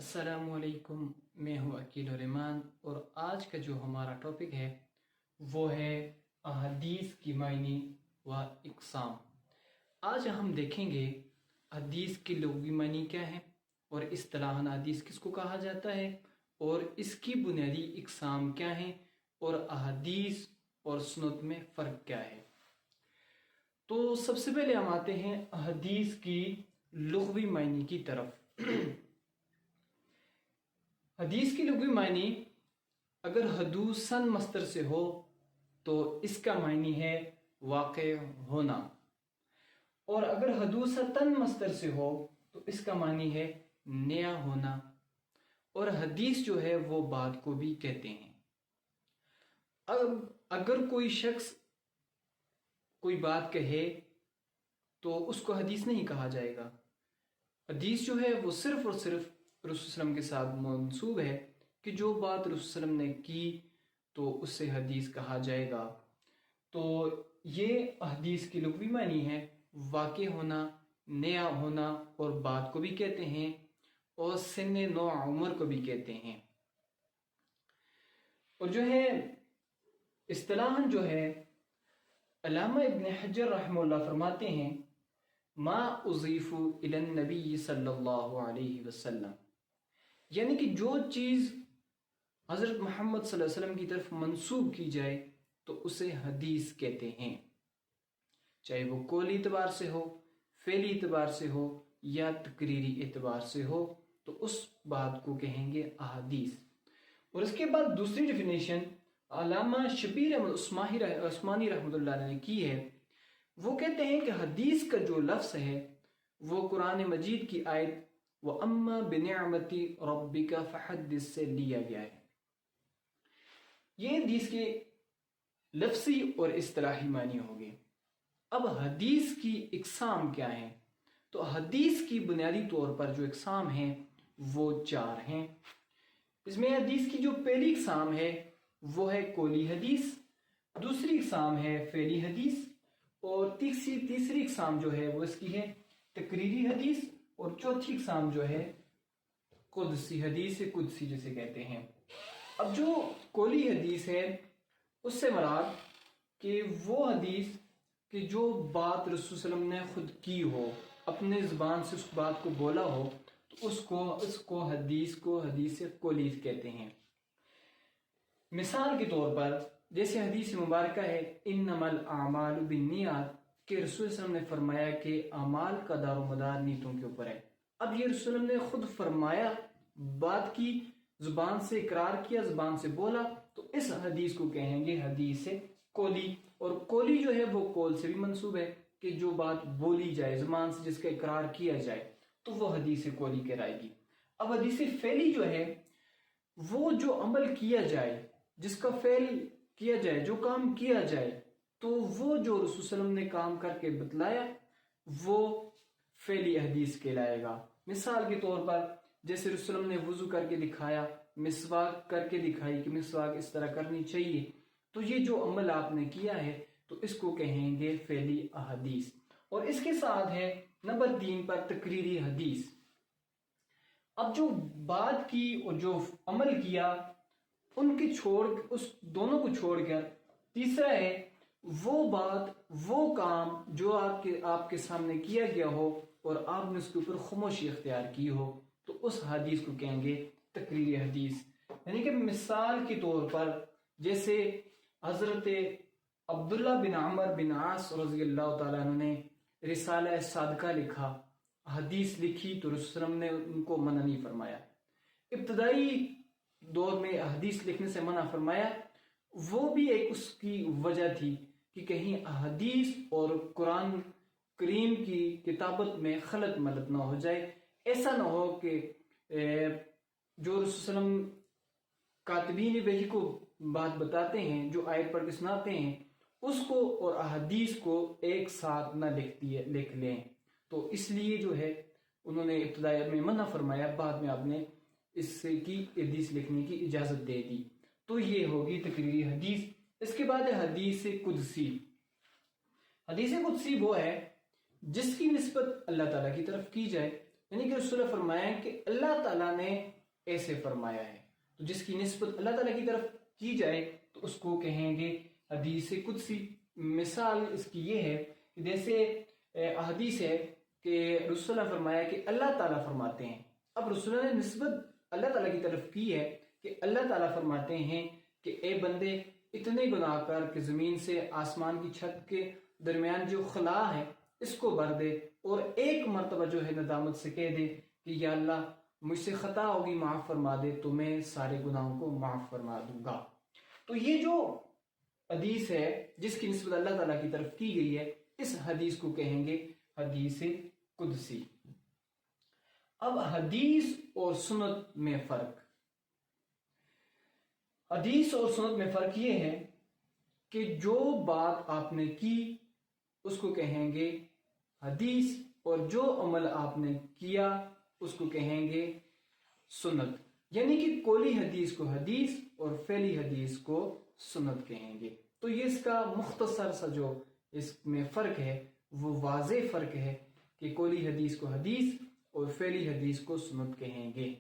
السلام علیکم، میں ہوں عقیل الرحمان اور آج کا جو ہمارا ٹاپک ہے وہ ہے احادیث کی معنی و اقسام۔ آج ہم دیکھیں گے حدیث کی لغوی معنی کیا ہے اور اصطلاحاً حدیث کس کو کہا جاتا ہے اور اس کی بنیادی اقسام کیا ہیں اور احادیث اور سنت میں فرق کیا ہے۔ تو سب سے پہلے ہم آتے ہیں حدیث کی لغوی معنی کی طرف۔ حدیث کی لغوی معنی اگر حدوثاً مصدر سے ہو تو اس کا معنی ہے واقع ہونا، اور اگر حدوثتاً مصدر سے ہو تو اس کا معنی ہے نیا ہونا، اور حدیث جو ہے وہ بات کو بھی کہتے ہیں۔ اب اگر کوئی شخص کوئی بات کہے تو اس کو حدیث نہیں کہا جائے گا۔ حدیث جو ہے وہ صرف اور صرف رسول صلی اللہ علیہ وسلم کے ساتھ منسوب ہے کہ جو بات رسول صلی اللہ علیہ وسلم نے کی تو اس سے حدیث کہا جائے گا۔ تو یہ حدیث کی لغوی معنی ہے واقع ہونا، نیا ہونا، اور بات کو بھی کہتے ہیں اور سن نوع عمر کو بھی کہتے ہیں۔ اور جو ہے اصطلاحاً جو ہے علامہ ابن حجر رحمہ اللہ فرماتے ہیں ما اضیف الی النبی صلی اللہ علیہ وسلم، یعنی کہ جو چیز حضرت محمد صلی اللہ علیہ وسلم کی طرف منسوب کی جائے تو اسے حدیث کہتے ہیں، چاہے وہ قولی اعتبار سے ہو، فعلی اعتبار سے ہو یا تقریری اعتبار سے ہو، تو اس بات کو کہیں گے احادیث۔ اور اس کے بعد دوسری ڈیفینیشن علامہ شبیر احمد عثمانی رحمۃ اللہ علیہ نے کی ہے۔ وہ کہتے ہیں کہ حدیث کا جو لفظ ہے وہ قرآن مجید کی آیت وَأَمَّا بِنِعْمَةِ رَبِّكَ فَحَدِّثْ سے لیا گیا ہے۔ یہ حدیث کے لفظی اور اصطلاحی معنی ہو گئے۔ اب حدیث کی اقسام کیا ہیں؟ تو حدیث کی بنیادی طور پر جو اقسام ہیں وہ 4 ہیں۔ اس میں حدیث کی جو پہلی اقسام ہے وہ ہے قولی حدیث، دوسری اقسام ہے فعلی حدیث، اور تیسری اقسام جو ہے وہ اس کی ہے تقریری حدیث، اور چوتھی اقسام جو ہے قدسی حدیث، قدسی جسے کہتے ہیں۔ اب جو قولی حدیث ہے اس سے مراد کہ وہ حدیث کہ جو بات رسول صلی اللہ علیہ وسلم نے خود کی ہو، اپنے زبان سے اس بات کو بولا ہو، تو اس کو حدیث قولی کہتے ہیں۔ مثال کے طور پر جیسے حدیث مبارکہ ہے انما الاعمال بالنیات، کہ رسول صلی اللہ علیہ وسلم نے فرمایا کہ اعمال کا دار و مدار نیتوں کے اوپر ہے۔ اب یہ رسول اللہ نے خود فرمایا، بات کی، زبان سے اقرار کیا، زبان سے بولا، تو اس حدیث کو کہیں گے حدیث قولی۔ اور قولی جو ہے وہ قول سے بھی منسوب ہے کہ جو بات بولی جائے، زبان سے جس کا اقرار کیا جائے تو وہ حدیث قولی کہلائے گی۔ اب حدیث فعلی جو ہے وہ جو عمل کیا جائے، جس کا فعل کیا جائے، جو کام کیا جائے، تو وہ جو رسول صلی اللہ علیہ وسلم نے کام کر کے بتلایا وہ فعلی حدیث کہلائے گا۔ مثال کے طور پر جیسے رسول اللہ نے وضو کر کے دکھایا، مسواک کر کے دکھائی کہ مسواک اس طرح کرنی چاہیے، تو یہ جو عمل آپ نے کیا ہے تو اس کو کہیں گے فعلی احادیث۔ اور اس کے ساتھ ہے نمبر 3 پر تقریری حدیث۔ اب جو بات کی اور جو عمل کیا اس دونوں کو چھوڑ کر تیسرا ہے وہ بات، وہ کام جو آپ کے سامنے کیا گیا ہو اور آپ نے اس کے اوپر خاموشی اختیار کی ہو، تو اس حدیث کو کہیں گے تقریری حدیث۔ یعنی کہ مثال کے طور پر جیسے حضرت عبداللہ بن عمر بن عاص رضی اللہ تعالیٰ عنہ نے رسالہ صادقہ لکھا، حدیث لکھی، تو رسول اللہ نے ان کو منع نہیں فرمایا۔ ابتدائی دور میں حدیث لکھنے سے منع فرمایا، وہ بھی ایک اس کی وجہ تھی کہ کہیں حدیث اور قرآن کریم کی کتابت میں خلط ملط نہ ہو جائے، ایسا نہ ہو کہ جو رسول صلی اللہ علیہ وسلم کاتبین وحی کو بات بتاتے ہیں، جو آیت پڑھ کے سناتے ہیں، اس کو اور احادیث کو ایک ساتھ نہ لکھ لیں۔ تو اس لیے جو ہے انہوں نے ابتدائی میں منع فرمایا، بعد میں آپ نے اس سے کی حدیث لکھنے کی اجازت دے دی۔ تو یہ ہوگی تقریری حدیث۔ اس کے بعد ہے حدیث قدسی۔ حدیث قدسی وہ ہے جس کی نسبت اللہ تعالیٰ کی طرف کی جائے، یعنی کہ رسول اللہ فرمایا کہ اللہ تعالیٰ نے ایسے فرمایا ہے. تو جس کی نسبت اللہ تعالیٰ کی طرف کی جائے تو اس کو کہیں گے حدیث قدسی. مثال اس کی یہ ہے کہ جیسے حدیث ہے کہ رسول اللہ نے فرمایا کہ اللہ تعالیٰ فرماتے ہیں. اب رسول اللہ نے نسبت اللہ تعالیٰ کی طرف کی ہے کہ اللہ تعالیٰ فرماتے ہیں کہ اے بندے اتنے گناہ کر کہ زمین سے آسمان کی چھت کے درمیان جو خلا ہے اس کو بھر دے اور ایک مرتبہ جو ہے ندامت سے کہہ دے کہ یا اللہ مجھ سے خطا ہوگی معاف فرما دے تو میں سارے گناہوں کو معاف فرما دوں گا. تو یہ جو حدیث ہے جس کی نسبت اللہ تعالیٰ کی طرف کی گئی ہے اس حدیث کو کہیں گے حدیث قدسی. اب حدیث اور سنت میں فرق. حدیث اور سنت میں فرق یہ ہے کہ جو بات آپ نے کی اس کو کہیں گے حدیث اور جو عمل آپ نے کیا اس کو کہیں گے سنت. یعنی کہ قولی حدیث کو حدیث اور فعلی حدیث کو سنت کہیں گے. تو یہ اس کا مختصر سا جو اس میں فرق ہے وہ واضح فرق ہے کہ قولی حدیث کو حدیث اور فعلی حدیث کو سنت کہیں گے.